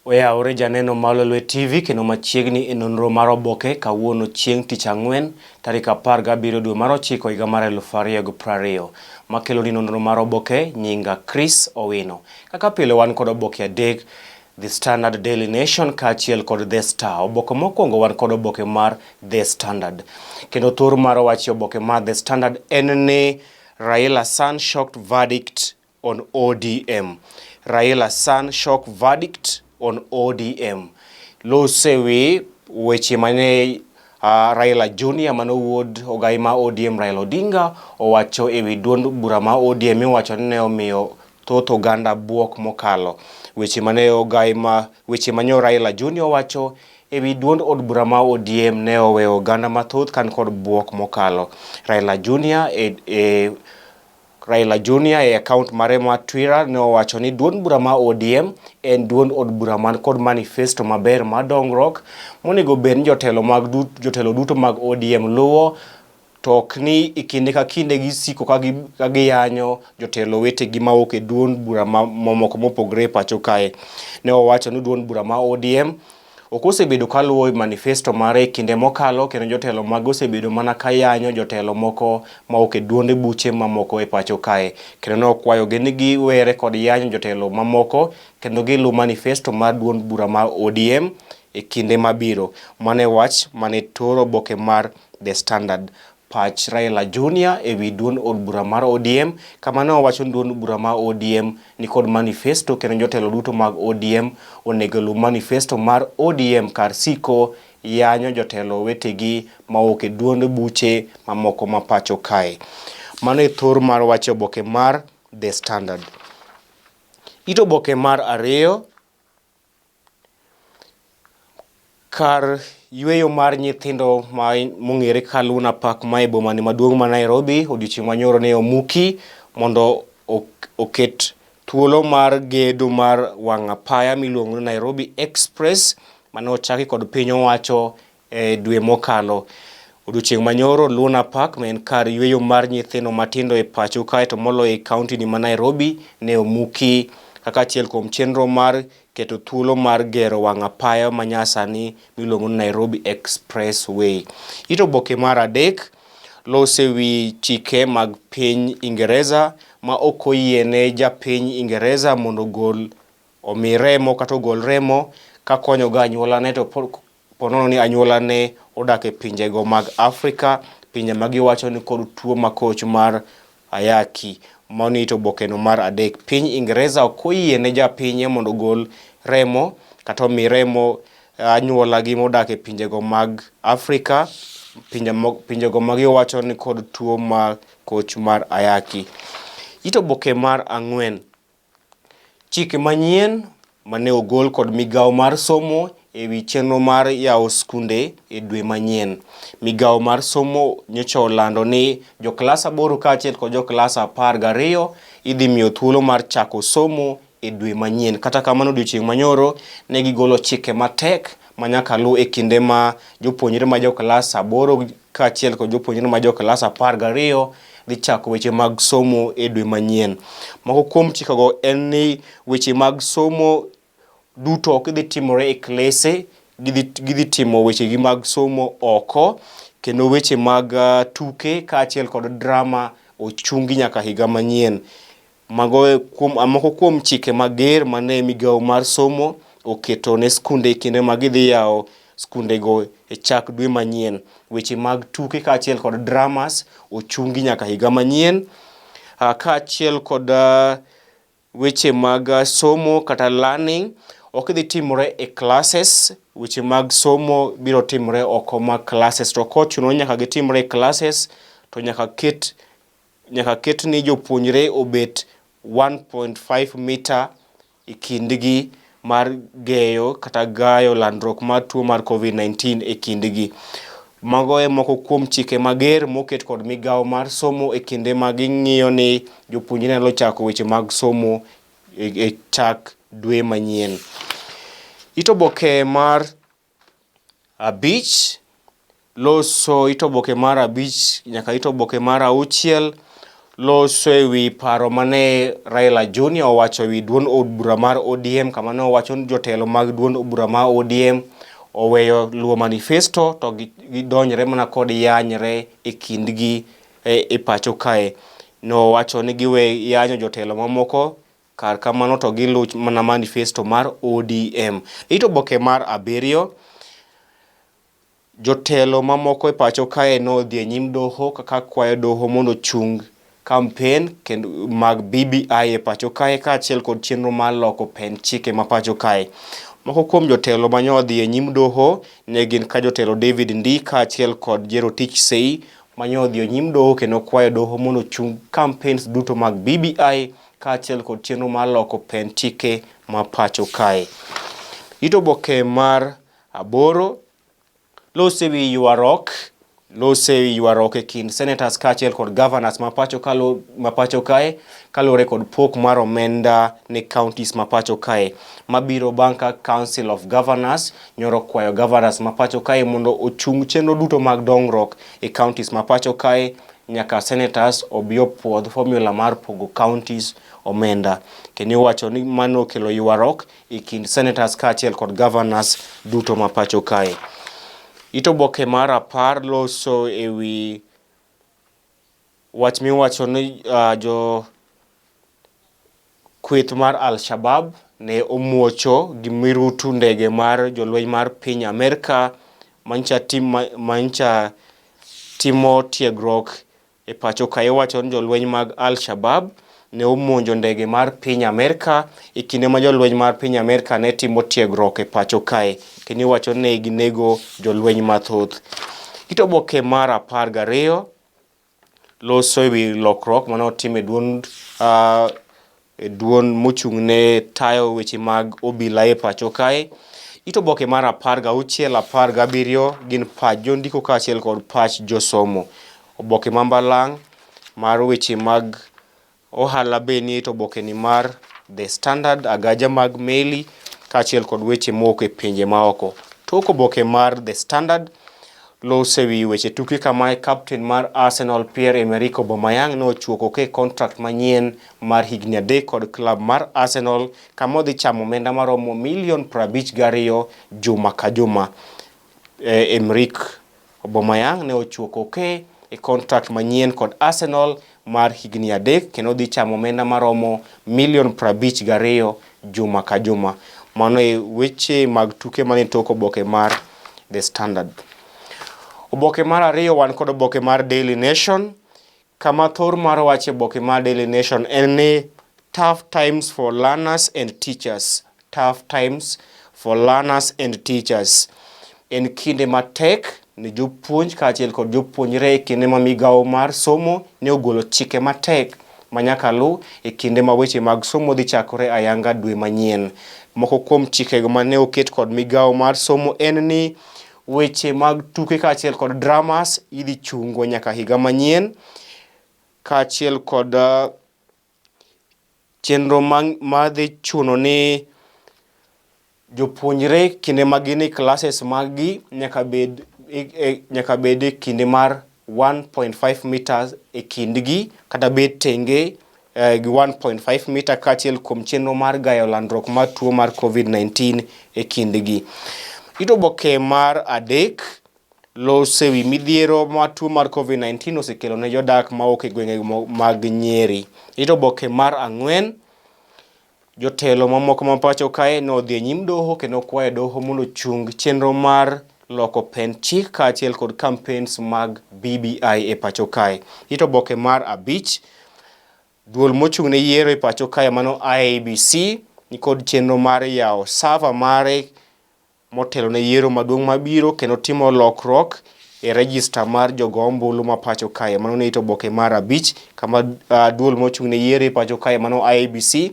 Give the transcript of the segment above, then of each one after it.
Oyaore janeno Malolwe TV kendo machiegni e nonro mar oboke kawuono chieng' tich ang'wen tarik 17 dwe mar 9 higa mar 2020 makelo ni nonro mar oboke nyinga Chris Owino. Kaka pile wan kod oboke adek, The Standard, Daily Nation kaachiel kod The Star. Oboke mokwongo wan kod oboke mar The Standard. Kendo thor mar wach oboke mar The Standard en ni Raila San shocked verdict on ODM. Raila San shock verdict on ODM. Losewi weche mane Raila Junior mano wuod ogai ma ODM Raila Odinga owacho ewi duond bura ma ODM iwacho ni ne omiyo thoth oganda buok mokalo. Weche manyo Raila Junior wacho ewi duond od bura ma ODM ne oweyo oganda mathoth kan kod buok mokalo. Raila Junior e account mare mar Twitter ne owacho ni duond bura ma ODM en duond od bura man kod manifesto maber madongruok monego bed jotelo duto mag ODM luwo, to ok ni ikinde ka kinde gisiko ka giyanyo jotelo wetegi mawuok e duond bura mamoko mopogre pacho kae. Ne owacho ni duond bura ma ODM okosebedo kaluwo manifesto mare kinde mokalo, kendo jotelo mag osebedo mana kayanyo jotelo moko mawuok e duonde buche mamoko e pacho kae. Kendo ne okwayogi ni giwere kod yanyo jotelo mamoko kendo gilu manifesto mar duond bura ma ODM e kinde mabiro. Mane wach mane toro oboke mar The Standard. Pach Raila Junior ewi duond od bura mar ODM, kama ne owacho duond bura mar ODM ni kod manifesto kendo jotelo duto mag ODM onego lu manifesto mar ODM kar siko yanyo jotelo wetegi mawuok e duonde buche mamoko ma pacho kae. Mano e thor mar wach oboke mar The Standard. Ito oboke mar ariyo, kar yweyo mar nyithindo mong'ere ka Luna Park ma e boma maduong' ma Nairobi odiochieng' manyoro ne omuki mondo oket thuolo mar gedo mar wang' apaya miluongo ni Nairobi Express mane ochaki kod piny owacho dwe mokalo. Odiochieng' manyoro Luna Park ma en kar yweyo mar nyithindo matindo e pacho kae to moloyo e kaunti ni ma Nairobi ne omuki kaka achiel kuom chenro mar keto thuolo mar gero wang' apaya manyasani miluongo ni Nairobi Expressway. Ito oboke mar adek lose wi chike mag piny Ingereza ma ok oyiene japiny Ingereza mondo omi remo kata ogol remo ka konyogo anyuolane, to ponono ni anyuolane odak e pinjego mag Afrika, pinje magiwacho ni kod tuo makoch mar ayaki. Mano ito obokeno mar adek. Piny Ingereza ok oyiene japinye mondo ogol remo kata omi remo anyuolagi modak e pinjego mag Afrika, pinjego magiwacho ni kod tuo makoch mar ayaki. Ito oboke mar ang'wen, chike manyien mane ogol kod migawo mar somo ewi chenro mar yawo skunde e dwe manyien. Migawo mar somo nyocha olando ni joklas 8 kaachiel kod joklas 12 idhi miyo thuolo mar chako somo e dwe manyien. Kata kamano odiochieng' manyoro ne gigolo chike matek manyaka lu e kinde ma jopuonjre ma joklas 8 kaachiel kod jopuonjre ma joklas 12 dhi chako weche mag somo e dwe manyien. Moko kuom chikego en ni weche mag somo duto ok dhi timore e klese, gidhi timo wechegi mag somo oko, kendo weche mag tuke kaachiel kod drama ochungi nyaka higa manyien. Moko kuom chike mager mane migawo mar somo oketo ne skunde kinde ma gidhi yawo skundego e chak dwe manyien. Weche mag tuke kaachiel kod dramas ochungi nyaka higa manyien, kaachiel kod weche mag somo kata learning ok dhi timore e classes. Weche mag somo biro timore oko mag classes, to kochuno nyaka gitimore e classes to nyaka ket ni jopuonjre obet 1.5 mita e kindgi mar geyo kata gayo landruok mar tuo mar COVID-19 e kindgi. Mago e moko kuom chike mager moket kod migawo mar somo e kinde ma ging'iyo ni jopuonjre nyalo chako weche mag somo e chak dwe manyien. Ito oboke mar abich loso ito oboke mar abich nyaka ito oboke mar 6 loso ewi paro mane Raila Junior owacho ewi duond od bura mar ODM, kama ne owacho ni jotelo mag duond bura mar ODM oweyo luwo manifesto to gidonjre mana kod yanyre e kindgi e pacho kae. Nowacho ni giwe yanyo jotelo mamoko, kar kamano to giluw mana manifesto mar ODM. Ito boke mar 7, jotelo mamoko e pacho kae nodhi e nyim doho kaka kwayo doho mondo chung campaign kendo mag BBI e pacho kae, kaachiel kod chenro mar loko pen chike ma pacho kae. Moko kuom jotelo manyodhi e nyim doho ne gin ka jotelo David Ndii kaachiel kod Jerotich Sei manyodhi e nyim doho kendo kwayo doho mondo chung campaigns duto mag BBI kaachiel kod chenro mar loko pen chike ma pacho kae. Ito boke mar 8, lose ewi ywarok e kind senators kaachiel kod governors ma pacho kae kaluwore kod pok mar omenda ne counties ma pacho kae mabiro bang' ka Council of Governors nyoro kwayo governors ma pacho kae mondo ochung chenro duto mag dongruok e counties ma pacho kae nyaka senators obi opuodh formula mar pogo counties omenda. Kendo wacho ni mano kelo ywarok e kind senators kaachiel kod governors duto ma pacho kae. Ito boke mar 10 loso ewi wach miwacho ni jo kweth mar Al-Shabab ne omuocho gi mirutu ndege mar jolweny mar piny Amerika mancha timo tiegruok e pacho kae. Wacho ni jolweny mag Al-Shabab ne omonjo ndege mar piny Amerika e kinde ma jolweny mar piny Amerika ne timo tiegruok e pacho kae, kendo wacho ni ginego jolweny mathoth. Ito boke mar 12 loso ewi lokruok mane otim e duond mochung' ne tayo weche mag obila e pacho kae. Ito boke mar 16, 17 gin pach jondiko kaachiel kod pach josomo. Oboke mambalang' mar weche mag ohala beni to boke ni mar The Standard, agaja mag meli kaachiel kod weche moko e pinje maoko. Tok oboke mar The Standard loso ewi weche tuke kama captain mar Arsenal Pierre-Emerick Aubameyang ne ochuoko ke contract manyien mar higni 3 kod club mar Arsenal kama odhi chamo omenda maromo $52 juma ka juma. Emerick Aubameyang ne ochuoko ke e contract manyien kod Arsenal mar higni 3 kendo odhi chamo omenda maromo $52 juma ka juma. Mano e weche mag tuke mane tok oboke mar The Standard. Oboke mar 2 wan kod oboke mar Daily Nation, kama thor mar wache oboke mar Daily Nation en ni tough times for learners and teachers. Tough times for learners and teachers. En kinde matek ni jopuonj kaachiel kod jopuonjre e kinde ma migawo mar somo ne ogolo chike matek manyaka lu e kinde ma weche mag somo dhi chakore ayanga dwe manyien. Moko kuom chikego mane oket kod migawo mar somo en ni weche mag tuke kaachiel kod dramas idhi chungo nyaka higa manyien, kaachiel kod chenro madhi chuno ni jopuonjre kinde magini classes magi nyaka bed kinde mar 1.5 meters e kindgi kata bed tenge gi 1.5 meter kaachiel kuom chenro mar gayo landruok mar tuo mar COVID-19 e kindgi. Ito boke mar 3 loso ewi midhiero ma tuo mar COVID-19 osekelo ne jodak maok e gwenge mag Nyeri. Ito boke mar 4 jotelo mamoko ma pacho kae nodhi e nyim doho kendo kwayo doho mondo chung chenro mar loko pen chik kaachiel kod campaigns mag BBI e pacho kae. Ito boke mar 5 duol mochung ne yiero e pacho kae mano IEBC ni kod chenro mar yawo server mare motelo ne yiero maduong' mabiro kendo timo lokruok e register mar jogo ombulu ma pacho kae. Mano ne ito boke mar 5 kama duol mochung ne yiero e pacho kae mano IEBC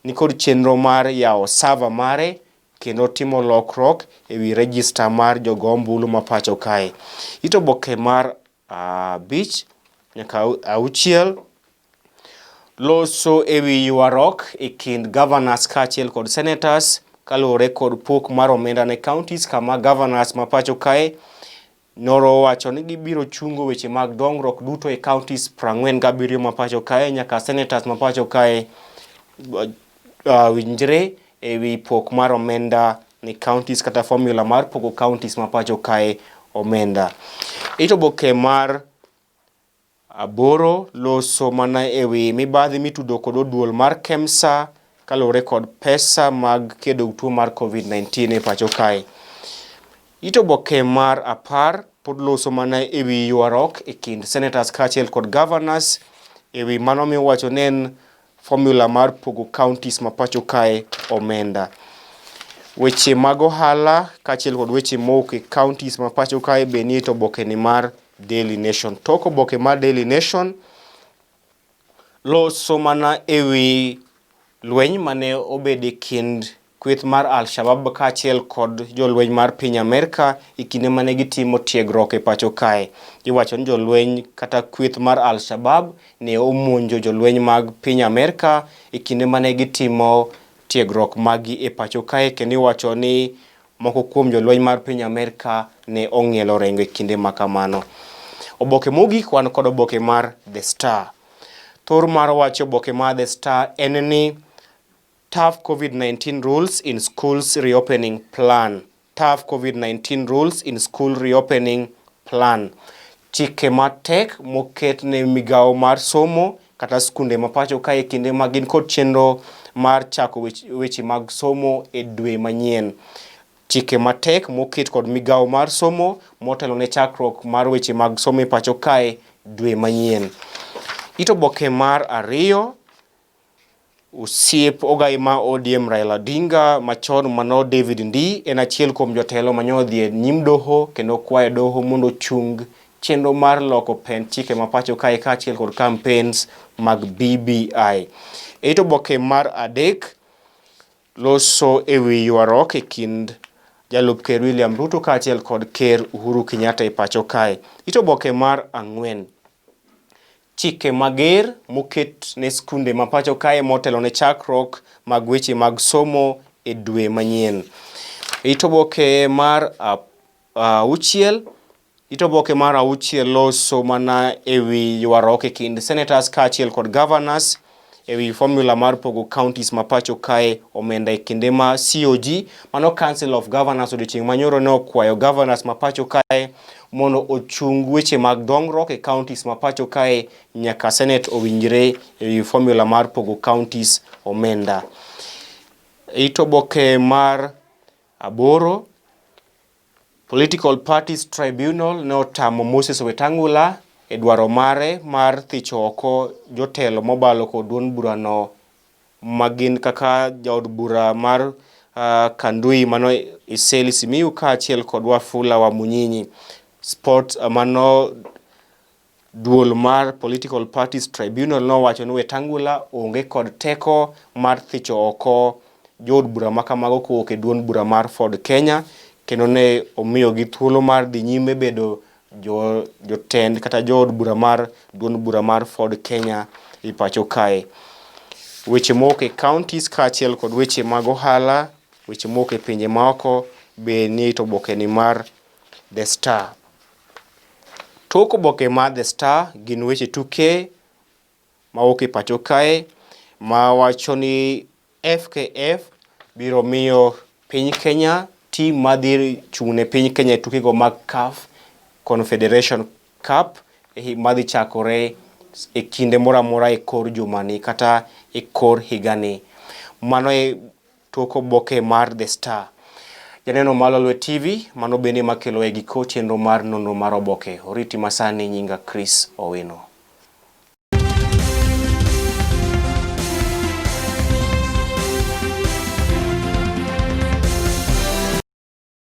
ni kod chenro mar yawo server mare kendo timo lokruok ewi register mar jogo ombulu ma pacho kae. Ito boke mar 5 nyaka 6 loso ewi ywarok e kind governors kaachiel kod senators kaluwore kod pok mar omenda ne counties kama governors ma pacho kae noro wacho ni gibiro chungo weche mag dongruok duto e counties 47 ma pacho kae nyaka senators ma pacho kae winjre e wi pok mar omenda ni counties kata formula mar pogo counties ma pacho kae omenda. Ito boke mar 8 loso mana e wi mibadhi mitudo kod duol mar KEMSA kalore kod pesa mag kedo tuo mar COVID-19 e pacho kae. Ito boke mar 10 pod loso mana e wi yuarok e kind senators kaachiel kod governors e wi mano miwacho nen formula mar pogo counties ma pacho kae omenda. Weche mag ohala kaachiel kod weche mowuok e counties ma pacho kae be nie to boke ni mar Daily Nation. Toko boke mar Daily Nation loso mana e wi lweny mane obede kind kweth mar Al-Shabaab kaachiel kod jolweny mar piny Amerika e kinde mane gitimo tiegruok e pacho kae. Iwacho ni jolweny kata kweth mar Al-Shabaab ne omonjo jolweny mag piny Amerika e kinde mane gitimo tiegruok magi e pacho kae, kendo iwacho ni moko kuom jolweny mar piny Amerika ne ong'ielo rengo e kinde makamano. Oboke mogik wan kod oboke mar The Star. Thor mar wacho oboke mar The Star en ni tough COVID-19 rules in schools reopening plan. Tough COVID-19 rules in school reopening plan. Chike matek moket ne migao mar somo kata skunde ma pacho kae kinde magin kod chenro mar chako weche mag somo e dwe manyien. Chike matek moket kod migao mar somo motelo ne chakruok mar weche mag somo e pacho kae dwe manyien. Ito boke mar 2 osiep ogai ma ODM Raila Odinga machon mano David Ndii en achiel kuom jotelo manyodhi e nyim doho kendo kwayo doho mondo chung chenro mar loko pen chike ma pacho kae kaachiel kod campaigns mag BBI. Ito boke mar 3 loso e wi yuarok e kind Jalup Ker William Ruto kaachiel kod Ker Uhuru Kenyatta e pacho kae. Ito boke mar 4 chike mager moket ne skunde ma pacho kae motelo ne chakruok mag weche mag somo e dwe manyien. Ito boke mar 6 loso mana e wi yuarok e kind senators kaachiel kod governors e wi formula mar pogo counties ma pacho kae omenda e kinde ma COG mano Council of Governors odiochieng' manyoro ne okwayo governors ma pacho kae mondo ochung weche mag dongruok e counties ma pacho kae nyaka Senate owinjre e wi formula mar pogo counties omenda. Ito boke mar 8 Political Parties Tribunal ne otamo Moses Wetangula e dwaro mare mar thicho oko jotelo mobalo kod duond burano magin kaka jaod bura mar Kandui mano Iseli Simiyu kaachiel kod Wafula Wamunyinyi. Sport mano duol mar Political Parties Tribunal no wacho ni Wetangula onge kod teko mar thicho oko jood bura makamago kowuok e duond bura mar Ford Kenya, kendo ne omiyo gi thuolo mar dhi nyime bedo jotend kata jood bura mar duond bura mar Ford Kenya e pacho kae. Weche mowuok e counties kaachiel kod weche mag ohala, weche mowuok e pinje maoko be nie to boke ni mar The Star. Tok boke mar The Star gin weche tuke mawuok e pacho kae ma wacho ni FKF biro miyo piny Kenya team madhi chung'ne piny Kenya e tukego mag CAF Confederation Cup madhi chakore e kinde moramora e kor jumani kata e kor higani. Mano e toko boke mar The Star. Janeno Malolwe TV, mano bende makelo e giko chenro mar nonro mar oboke. Oriti masani nyinga Chris Owino.